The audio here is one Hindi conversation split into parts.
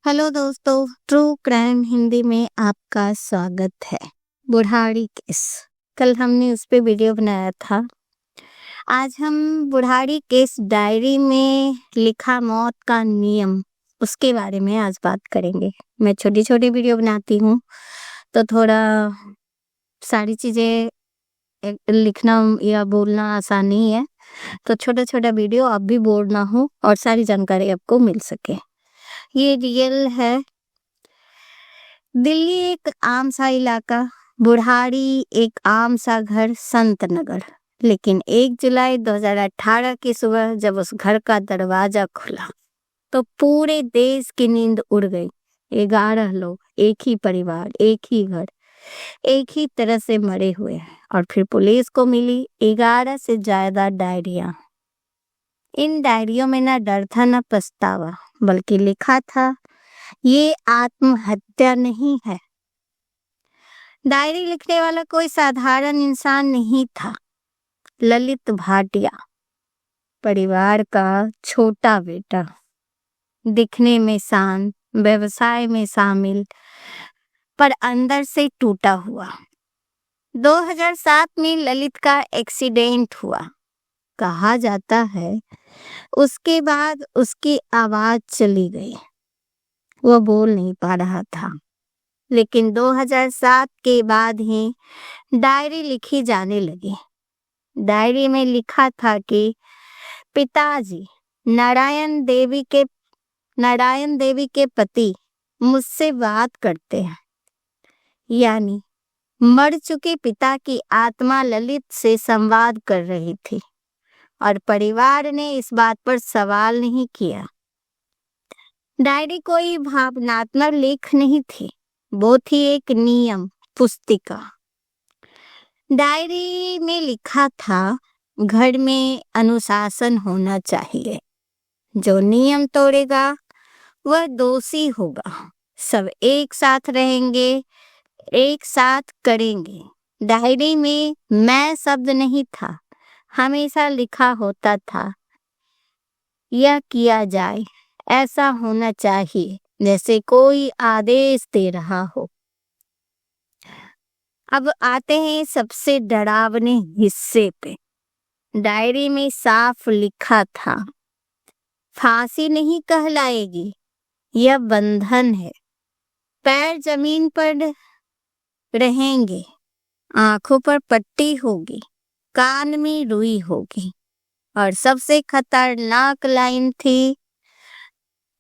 हेलो दोस्तों, ट्रू क्राइम हिंदी में आपका स्वागत है। बुढ़ाड़ी केस कल हमने उस पे वीडियो बनाया था। आज हम बुढ़ाड़ी केस डायरी में लिखा मौत का नियम उसके बारे में आज बात करेंगे। मैं छोटी छोटी वीडियो बनाती हूँ तो थोड़ा सारी चीजें लिखना या बोलना आसान नहीं है, तो छोटा छोटा वीडियो आप भी बोर ना हो और सारी जानकारी आपको मिल सके। ये रियल है। दिल्ली एक आम सा इलाका, बुढ़ाड़ी एक आम सा घर, संत नगर। लेकिन 1 जुलाई 2018 की सुबह जब उस घर का दरवाजा खुला तो पूरे देश की नींद उड़ गई। 11 लोग, एक ही परिवार, एक ही घर, एक ही तरह से मरे हुए हैं। और फिर पुलिस को मिली 11 से ज्यादा डायरियां। इन डायरियों में ना डर था ना पछतावा, बल्कि लिखा था ये आत्महत्या नहीं है। डायरी लिखने वाला कोई साधारण इंसान नहीं था। ललित भाटिया, परिवार का छोटा बेटा, दिखने में शांत, व्यवसाय में शामिल, पर अंदर से टूटा हुआ। 2007 में ललित का एक्सीडेंट हुआ। कहा जाता है उसके बाद उसकी आवाज चली गई, वो बोल नहीं पा रहा था। लेकिन 2007 के बाद ही डायरी लिखी जाने लगी। डायरी में लिखा था कि पिताजी नारायण देवी के पति मुझसे बात करते हैं। यानी मर चुके पिता की आत्मा ललित से संवाद कर रही थी और परिवार ने इस बात पर सवाल नहीं किया। डायरी कोई भावनात्मक लेख नहीं थी, वो थी एक नियम पुस्तिका। डायरी में लिखा था घर में अनुशासन होना चाहिए, जो नियम तोड़ेगा वह दोषी होगा। सब एक साथ रहेंगे, एक साथ करेंगे। डायरी में मैं शब्द नहीं था, हमेशा लिखा होता था यह किया जाए, ऐसा होना चाहिए, जैसे कोई आदेश दे रहा हो। अब आते हैं सबसे डरावने हिस्से पे। डायरी में साफ लिखा था फांसी नहीं कहलाएगी, यह बंधन है। पैर जमीन पर रहेंगे, आंखों पर पट्टी होगी, कान में रुई होगी। और सबसे खतरनाक लाइन थी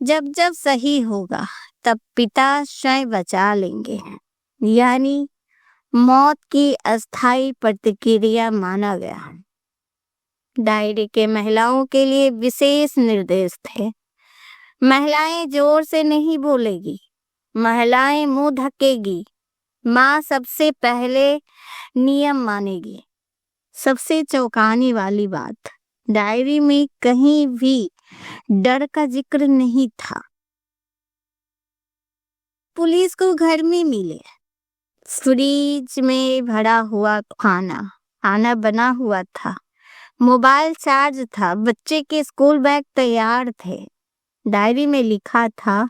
जब जब सही होगा तब पिता स्वयं बचा लेंगे। यानी मौत की अस्थायी प्रतिक्रिया माना गया। डायरी के महिलाओं के लिए विशेष निर्देश थे। महिलाएं जोर से नहीं बोलेगी, महिलाएं मुंह ढकेगी, माँ सबसे पहले नियम मानेगी। सबसे चौंकाने वाली बात, डायरी में कहीं भी डर का जिक्र नहीं था। पुलिस को घर में मिले फ्रिज में भरा हुआ खाना बना हुआ था, मोबाइल चार्ज था, बच्चे के स्कूल बैग तैयार थे। डायरी में लिखा था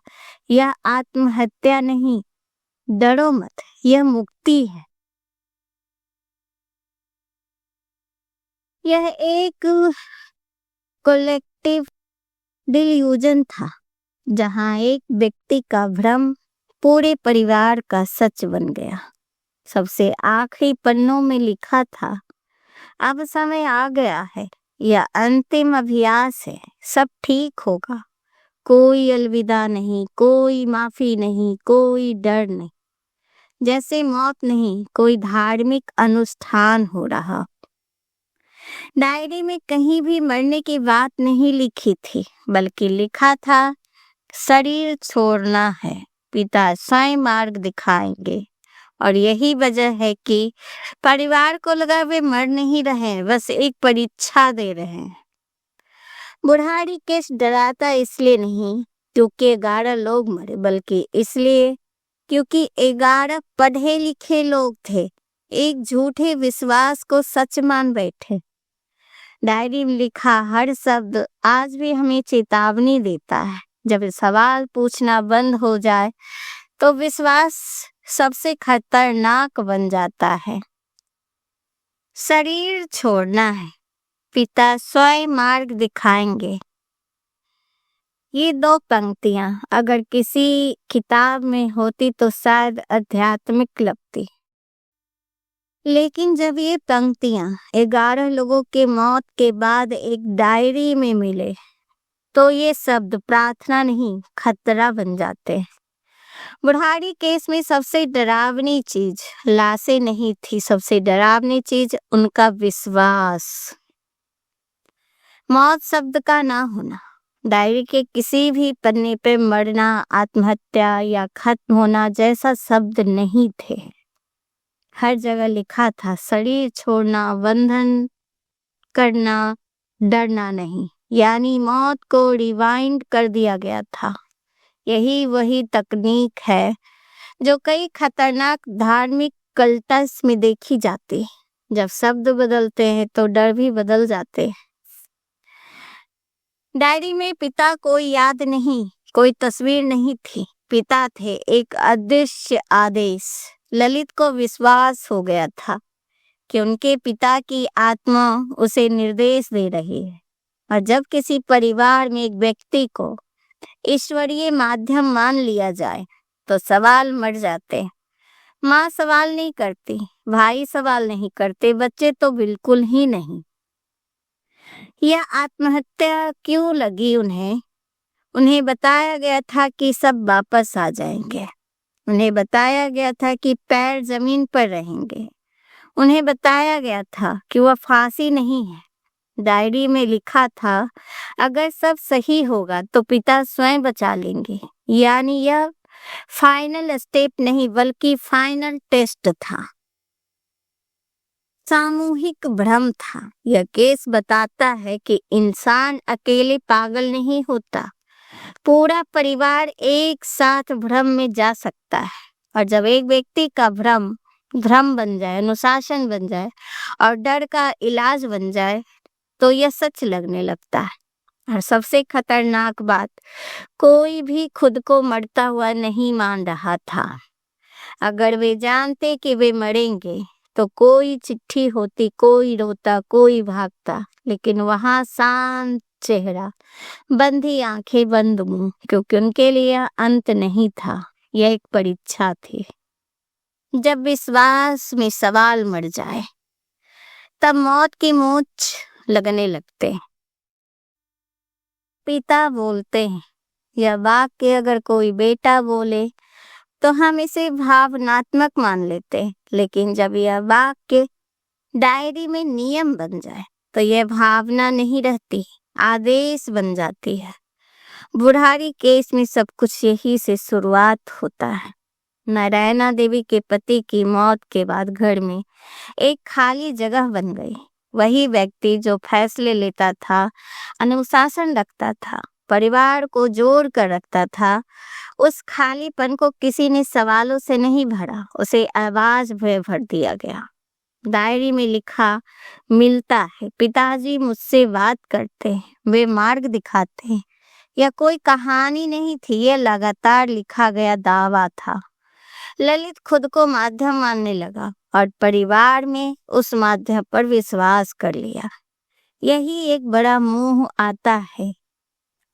यह आत्महत्या नहीं, डरो मत, यह मुक्ति है। यह एक कलेक्टिव डिल्यूजन था, जहां एक व्यक्ति का भ्रम पूरे परिवार का सच बन गया। सबसे आखिरी पन्नों में लिखा था अब समय आ गया है, यह अंतिम अभ्यास है, सब ठीक होगा। कोई अलविदा नहीं, कोई माफी नहीं, कोई डर नहीं। जैसे मौत नहीं, कोई धार्मिक अनुष्ठान हो रहा। डायरी में कहीं भी मरने की बात नहीं लिखी थी, बल्कि लिखा था शरीर छोड़ना है, पिता स्वयं मार्ग दिखाएंगे। और यही वजह है कि परिवार को लगा वे मर नहीं रहे, बस एक परीक्षा दे रहे हैं। बुढ़ाड़ी केस डराता इसलिए नहीं क्योंकि 11 लोग मरे, बल्कि इसलिए क्योंकि 11 पढ़े लिखे लोग थे, एक झूठे विश्वास को सच मान बैठे। डायरी में लिखा हर शब्द आज भी हमें चेतावनी देता है। जब सवाल पूछना बंद हो जाए तो विश्वास सबसे खतरनाक बन जाता है। शरीर छोड़ना है, पिता स्वयं मार्ग दिखाएंगे। ये दो पंक्तियां अगर किसी किताब में होती तो शायद आध्यात्मिक लगती, लेकिन जब ये पंक्तियां 11 लोगों के मौत के बाद एक डायरी में मिले तो ये शब्द प्रार्थना नहीं खतरा बन जाते। बुढ़ारी केस में सबसे डरावनी चीज लाशें नहीं थी, सबसे डरावनी चीज उनका विश्वास। मौत शब्द का ना होना, डायरी के किसी भी पन्ने पे मरना, आत्महत्या या खत्म होना जैसा शब्द नहीं थे। हर जगह लिखा था शरीर छोड़ना, बंधन करना, डरना नहीं, यानी मौत को रिवाइंड कर दिया गया था। यही वही तकनीक है जो कई खतरनाक धार्मिक कल्ट्स में देखी जाती है। जब शब्द बदलते हैं तो डर भी बदल जाते हैं। डायरी में पिता कोई याद नहीं, कोई तस्वीर नहीं थी, पिता थे एक अदृश्य आदेश। ललित को विश्वास हो गया था कि उनके पिता की आत्मा उसे निर्देश दे रही है। और जब किसी परिवार में एक व्यक्ति को ईश्वरीय माध्यम मान लिया जाए तो सवाल मर जाते हैं। माँ सवाल नहीं करती, भाई सवाल नहीं करते, बच्चे तो बिल्कुल ही नहीं। यह आत्महत्या क्यों लगी उन्हें बताया गया था कि सब वापस आ जाएंगे। उन्हें बताया गया था कि पैर जमीन पर रहेंगे। उन्हें बताया गया था कि वह फांसी नहीं है। डायरी में लिखा था अगर सब सही होगा तो पिता स्वयं बचा लेंगे। यानी यह फाइनल स्टेप नहीं बल्कि फाइनल टेस्ट था। सामूहिक भ्रम था। यह केस बताता है कि इंसान अकेले पागल नहीं होता, पूरा परिवार एक साथ भ्रम में जा सकता है। और जब एक व्यक्ति का भ्रम बन जाए, अनुशासन बन जाए और डर का इलाज बन जाए तो यह सच लगने लगता है। और सबसे खतरनाक बात, कोई भी खुद को मरता हुआ नहीं मान रहा था। अगर वे जानते कि वे मरेंगे तो कोई चिट्ठी होती, कोई रोता, कोई भागता, लेकिन वहां शांत चेहरा, बंधी आंखें, बंद मुंह, क्योंकि उनके लिए अंत नहीं था, यह एक परीक्षा थी। जब विश्वास में सवाल मर जाए तब मौत की मूंछ लगने लगते हैं। पिता बोलते हैं, यह वाक्य अगर कोई बेटा बोले तो हम इसे भावनात्मक मान लेते हैं, लेकिन जब यह वाक्य डायरी में नियम बन जाए तो यह भावना नहीं रहती, आदेश बन जाती है। बुढ़ारी केस में सब कुछ यही से शुरुआत होता है। नारायणा देवी के पति की मौत के बाद घर में एक खाली जगह बन गई। वही व्यक्ति जो फैसले लेता था, अनुशासन रखता था, परिवार को जोड़ कर रखता था, उस खालीपन को किसी ने सवालों से नहीं भरा, उसे आवाज में भर दिया गया। डायरी में लिखा मिलता है, पिताजी मुझसे बात करते हैं, वे मार्ग दिखाते हैं। यह कोई कहानी नहीं थी, यह लगातार लिखा गया दावा था। ललित खुद को माध्यम मानने लगा और परिवार में उस माध्यम पर विश्वास कर लिया। यही एक बड़ा मुंह आता है,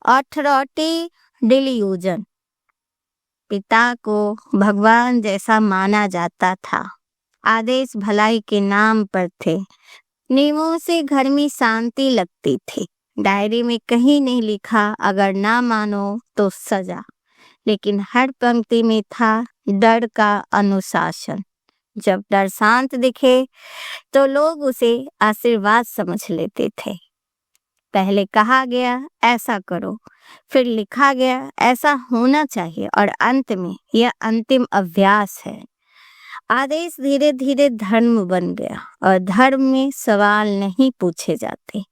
ऑथोरिटी डिल्यूजन। पिता को भगवान जैसा माना जाता था, आदेश भलाई के नाम पर थे, नियमों से घर में शांति लगती थी। डायरी में कहीं नहीं लिखा अगर ना मानो तो सजा, लेकिन हर पंक्ति में था डर का अनुशासन। जब डर शांत दिखे तो लोग उसे आशीर्वाद समझ लेते थे। पहले कहा गया ऐसा करो, फिर लिखा गया ऐसा होना चाहिए, और अंत में यह अंतिम अभ्यास है। आदेश धीरे धीरे धर्म बन गया और धर्म में सवाल नहीं पूछे जाते।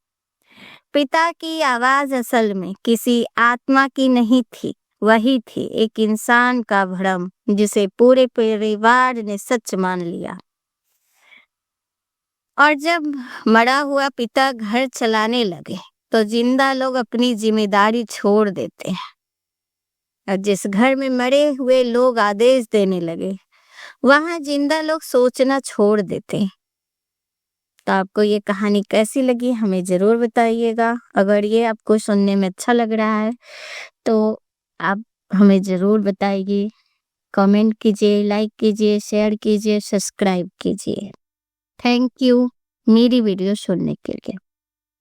पिता की आवाज असल में किसी आत्मा की नहीं थी, वही थी एक इंसान का भ्रम जिसे पूरे परिवार ने सच मान लिया। और जब मरा हुआ पिता घर चलाने लगे तो जिंदा लोग अपनी जिम्मेदारी छोड़ देते हैं। और जिस घर में मरे हुए लोग आदेश देने लगे वहां जिंदा लोग सोचना छोड़ देते। तो आपको ये कहानी कैसी लगी हमें जरूर बताइएगा। अगर ये आपको सुनने में अच्छा लग रहा है तो आप हमें जरूर बताइए। कमेंट कीजिए, लाइक कीजिए, शेयर कीजिए, सब्सक्राइब कीजिए। थैंक यू मेरी वीडियो सुनने के लिए।